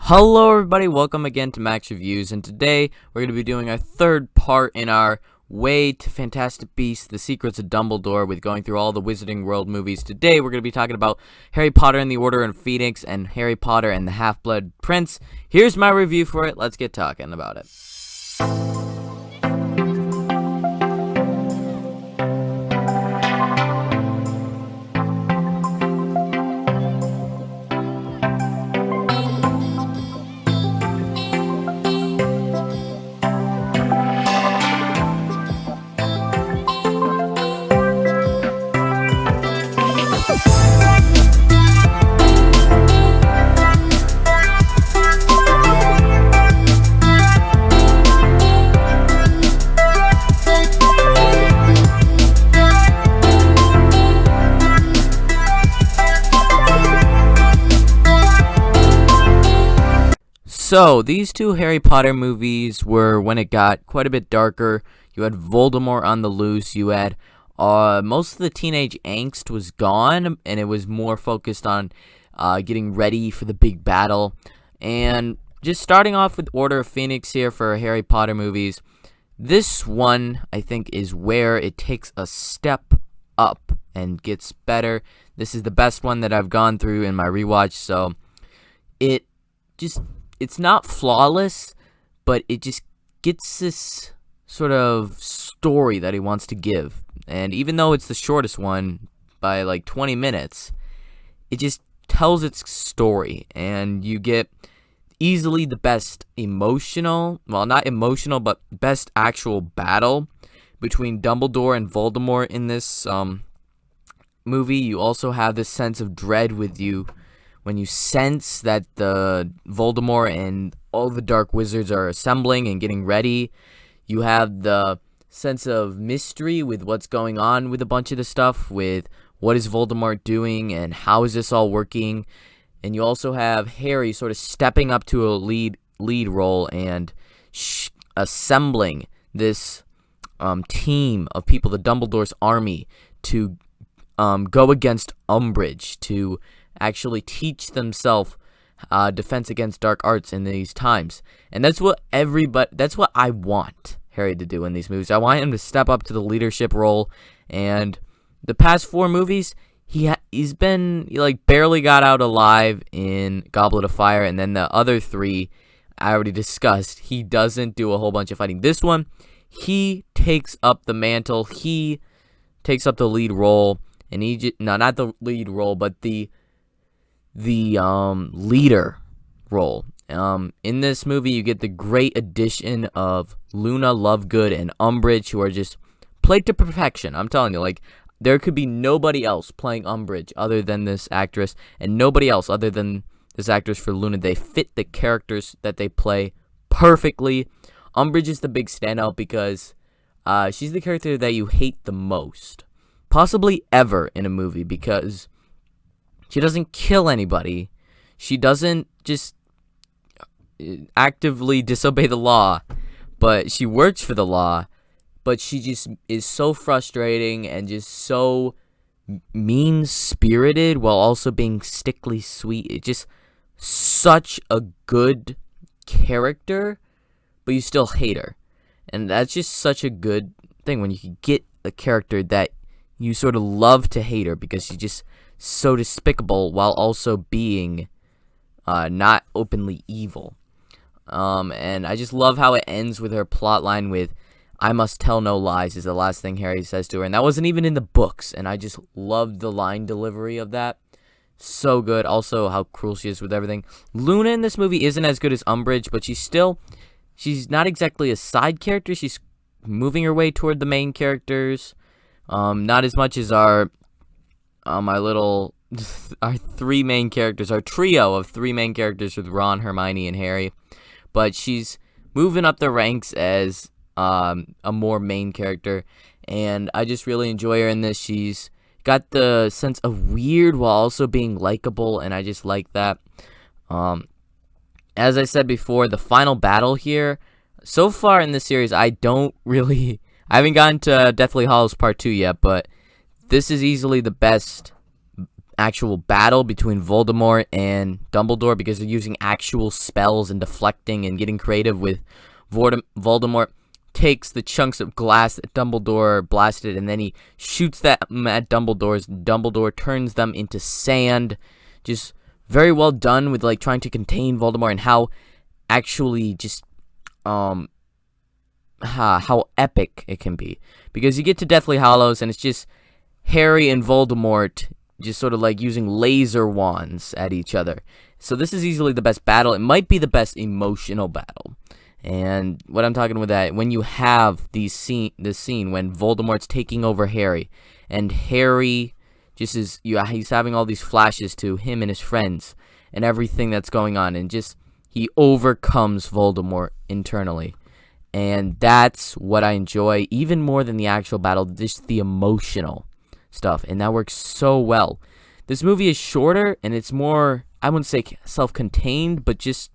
Hello everybody, welcome again to Max Reviews, and today we're going to be doing our third part in our Way to Fantastic Beasts, The Secrets of Dumbledore, with going through all the Wizarding World movies. Today we're going to be talking about Harry Potter and the Order of Phoenix and Harry Potter and the Half-Blood Prince. Here's my review for it, let's get talking about it. So, these two Harry Potter movies were when it got quite a bit darker. You had Voldemort on the loose, you had most of the teenage angst was gone, and it was more focused on getting ready for the big battle. And just starting off with Order of Phoenix here for Harry Potter movies, this one, I think, is where it takes a step up and gets better. This is the best one that I've gone through in my rewatch, so it's not flawless, but it just gets this sort of story that he wants to give. And even though it's the shortest one by like 20 minutes, it just tells its story. And you get easily the best not emotional, but best actual battle between Dumbledore and Voldemort in this movie. You also have this sense of dread with you when you sense that the Voldemort and all the dark wizards are assembling and getting ready. You have the sense of mystery with what's going on with a bunch of the stuff, with what is Voldemort doing and how is this all working. And you also have Harry sort of stepping up to a lead role and assembling this team of people, the Dumbledore's army, to go against Umbridge, to actually teach themselves defense against dark arts in these times. And that's what I want Harry to do in these movies. I want him to step up to the leadership role. And the past 4 movies, he's been barely got out alive in Goblet of Fire, and then the other 3 I already discussed. He doesn't do a whole bunch of fighting. This one, he takes up the mantle. He takes up the lead role, and not the lead role, but the leader role. In this movie, you get the great addition of Luna Lovegood and Umbridge, who are just played to perfection. I'm telling you, there could be nobody else playing Umbridge other than this actress, and nobody else other than this actress for Luna. They fit the characters that they play perfectly. Umbridge is the big standout because she's the character that you hate the most, possibly ever in a movie, because she doesn't kill anybody. She doesn't just actively disobey the law, but she works for the law. But she just is so frustrating and just so mean-spirited while also being stickly sweet. It's just such a good character, but you still hate her. And that's just such a good thing when you can get a character that you sort of love to hate her because she's just so despicable while also being not openly evil. And I just love how it ends with her plotline with "I must tell no lies" is the last thing Harry says to her, and that wasn't even in the books, and I just loved the line delivery of that. So good. Also how cruel she is with everything. Luna in this movie isn't as good as Umbridge, but she's not exactly a side character. She's moving her way toward the main characters. Not as much as our 3 main characters, our trio of 3 main characters with Ron, Hermione, and Harry. But she's moving up the ranks as a more main character, and I just really enjoy her in this. She's got the sense of weird while also being likable, and I just like that. As I said before, the final battle here, so far in this series, I haven't gotten to Deathly Hallows Part 2 yet, but this is easily the best actual battle between Voldemort and Dumbledore, because they're using actual spells and deflecting and getting creative with Voldemort takes the chunks of glass that Dumbledore blasted, and then he shoots them at Dumbledore turns them into sand. Just very well done with like trying to contain Voldemort, and how actually just how epic it can be, because you get to Deathly Hallows and it's just Harry and Voldemort just sort of like using laser wands at each other. So this is easily the best battle. It might be the best emotional battle. And what I'm talking with that, when you have this scene when Voldemort's taking over Harry, and Harry just he's having all these flashes to him and his friends and everything that's going on, and just he overcomes Voldemort internally. And that's what I enjoy even more than the actual battle, just the emotional stuff, and that works so well. This movie is shorter and it's more, I wouldn't say self-contained, but just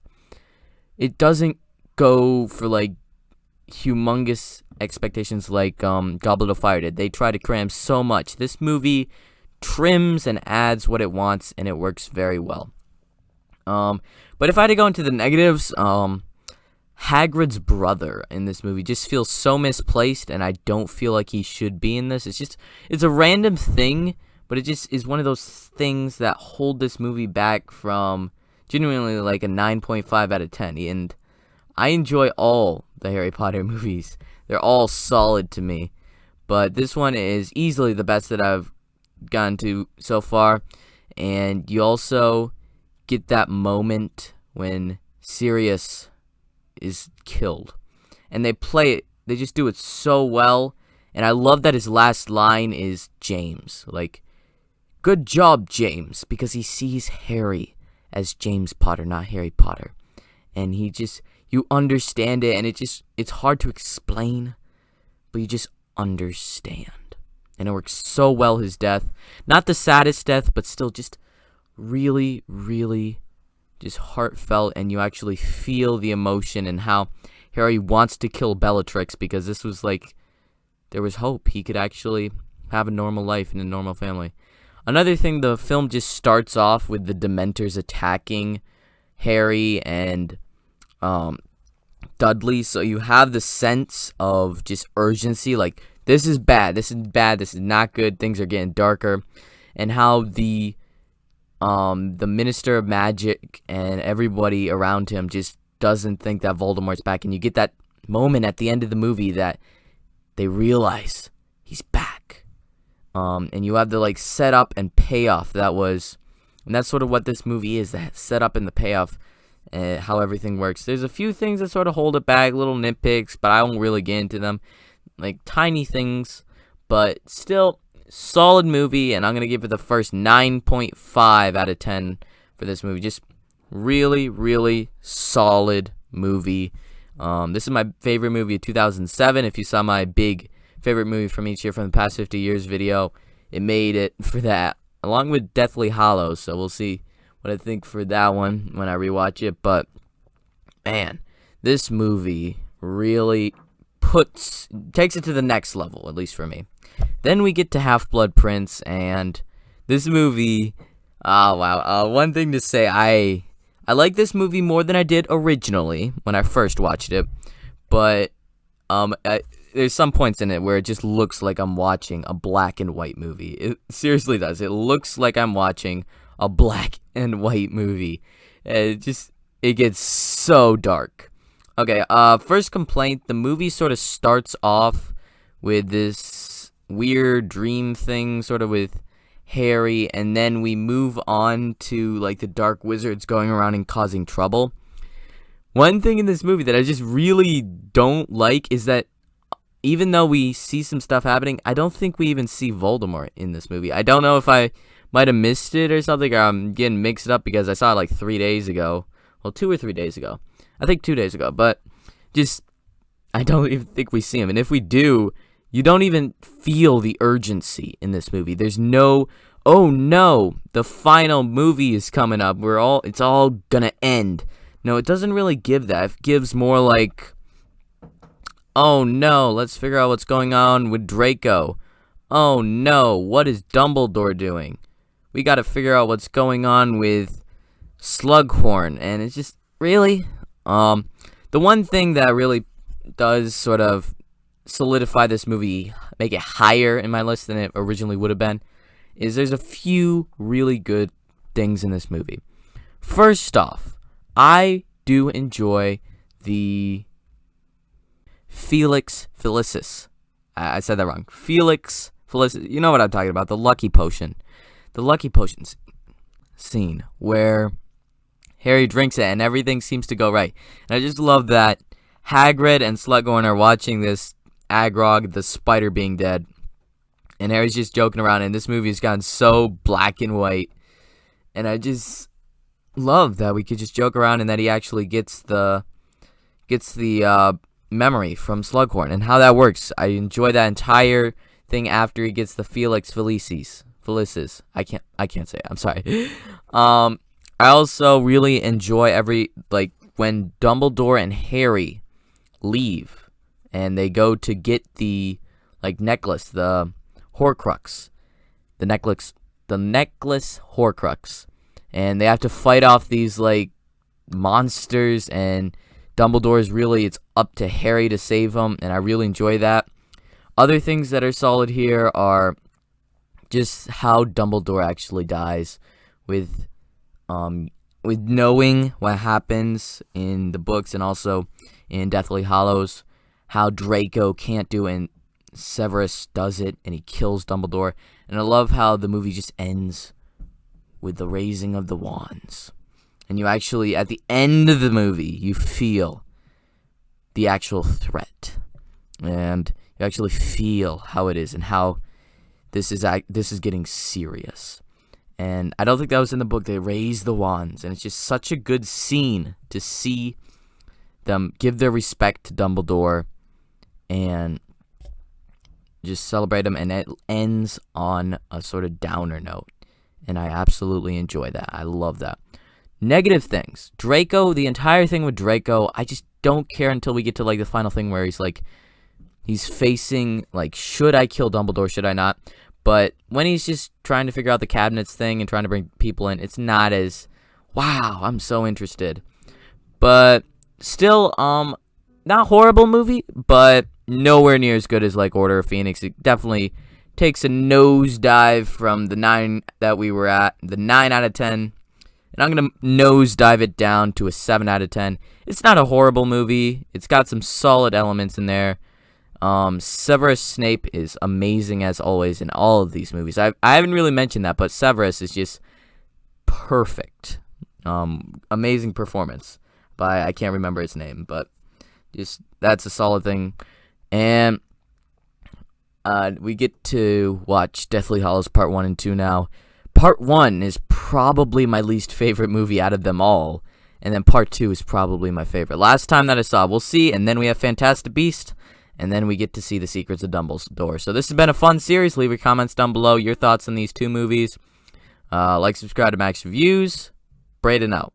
it doesn't go for like humongous expectations like Goblet of Fire did. They try to cram so much. This movie trims and adds what it wants, and it works very well. But if I had to go into the negatives, Hagrid's brother in this movie just feels so misplaced, and I don't feel like he should be in this. It's a random thing, but it just is one of those things that hold this movie back from genuinely like a 9.5 out of 10. And I enjoy all the Harry Potter movies. They're all solid to me. But this one is easily the best that I've gotten to so far. And you also get that moment when Sirius is killed. And they play it, they just do it so well. And I love that his last line is James. Like, good job, James. Because he sees Harry as James Potter, not Harry Potter. And he just, you understand it, and it's hard to explain, but you just understand. And it works so well, his death. Not the saddest death, but still just really, really just heartfelt, and you actually feel the emotion and how Harry wants to kill Bellatrix, because this was like, there was hope. He could actually have a normal life and a normal family. Another thing, the film just starts off with the Dementors attacking Harry and Dudley, so you have the sense of just urgency, like, this is bad, this is not good, things are getting darker, and how the Minister of Magic and everybody around him just doesn't think that Voldemort's back, and you get that moment at the end of the movie that they realize he's back, and you have the like setup and payoff and that's sort of what this movie is, that setup and the payoff, how everything works. There's a few things that sort of hold it back, little nitpicks, but I won't really get into them, like tiny things, but still solid movie, and I'm gonna give it the first 9.5 out of 10 for this movie. Just really, really solid movie. This is my favorite movie of 2007. If you saw my big favorite movie from each year from the past 50 years video, it made it for that, along with Deathly Hallows. So we'll see what I think for that one when I rewatch it. But man, this movie really takes it to the next level, at least for me. Then we get to Half-Blood Prince, and this movie, oh wow, one thing to say, I like this movie more than I did originally when I first watched it, but there's some points in it where it just looks like I'm watching a black and white movie. It seriously does. It looks like I'm watching a black and white movie. It gets so dark. Okay, first complaint, the movie sort of starts off with this weird dream thing, sort of with Harry, and then we move on to like the dark wizards going around and causing trouble. One thing in this movie that I just really don't like is that even though we see some stuff happening, I don't think we even see Voldemort in this movie. I don't know if I might have missed it or something, or I'm getting mixed up because I saw it like 3 days ago. Well, 2 or 3 days ago. I think 2 days ago, but just, I don't even think we see him. And if we do, you don't even feel the urgency in this movie. There's no, oh no, the final movie is coming up. It's all gonna end. No, it doesn't really give that. It gives more like, oh no, let's figure out what's going on with Draco. Oh no, what is Dumbledore doing? we got to figure out what's going on with Slughorn, and it's just really the one thing that really does sort of solidify this movie, make it higher in my list than it originally would have been, is there's a few really good things in this movie. First off, I do enjoy the Felix Felicis. I said that wrong. Felix Felicis. You know what I'm talking about. The Lucky Potion. The Lucky Potions scene where Harry drinks it and everything seems to go right. And I just love that Hagrid and Slughorn are watching this Agrog, the spider, being dead. And Harry's just joking around, and this movie has gotten so black and white. And I just love that we could just joke around and that he actually gets the memory from Slughorn and how that works. I enjoy that entire thing after he gets the Felix Felicis. I can't say it. I'm sorry. I also really enjoy when Dumbledore and Harry leave and they go to get the necklace, the Horcrux, the necklace Horcrux, and they have to fight off these monsters, and it's up to Harry to save them, and I really enjoy that. Other things that are solid here are just how Dumbledore actually dies, with knowing what happens in the books and also in Deathly Hallows, how Draco can't do it and Severus does it and he kills Dumbledore. And I love how the movie just ends with the raising of the wands. And you actually, at the end of the movie, you feel the actual threat. And you actually feel how it is and how this is getting serious. And I don't think that was in the book. They raise the wands, and it's just such a good scene to see them give their respect to Dumbledore and just celebrate him, and it ends on a sort of downer note. And I absolutely enjoy that. I love that. Negative things. Draco, the entire thing with Draco, I just don't care until we get to the final thing where he's facing should I kill Dumbledore, should I not? But when he's just trying to figure out the cabinets thing and trying to bring people in, it's not as, wow, I'm so interested. But still, not horrible movie, but nowhere near as good as Order of Phoenix. It definitely takes a nosedive from the 9 that we were at, the 9 out of 10. And I'm going to nosedive it down to a 7 out of 10. It's not a horrible movie. It's got some solid elements in there. Severus Snape is amazing as always in all of these movies. I haven't really mentioned that, but Severus is just perfect. Amazing performance by, I can't remember his name, but just that's a solid thing. And we get to watch Deathly Hallows Part 1 and 2 now. Part 1 is probably my least favorite movie out of them all, and then Part 2 is probably my favorite. Last time that I saw, we'll see, and then we have Fantastic Beast, and then we get to see The Secrets of Dumbledore. So this has been a fun series. Leave your comments down below, your thoughts on these two movies. Subscribe to Max Reviews. Braden out.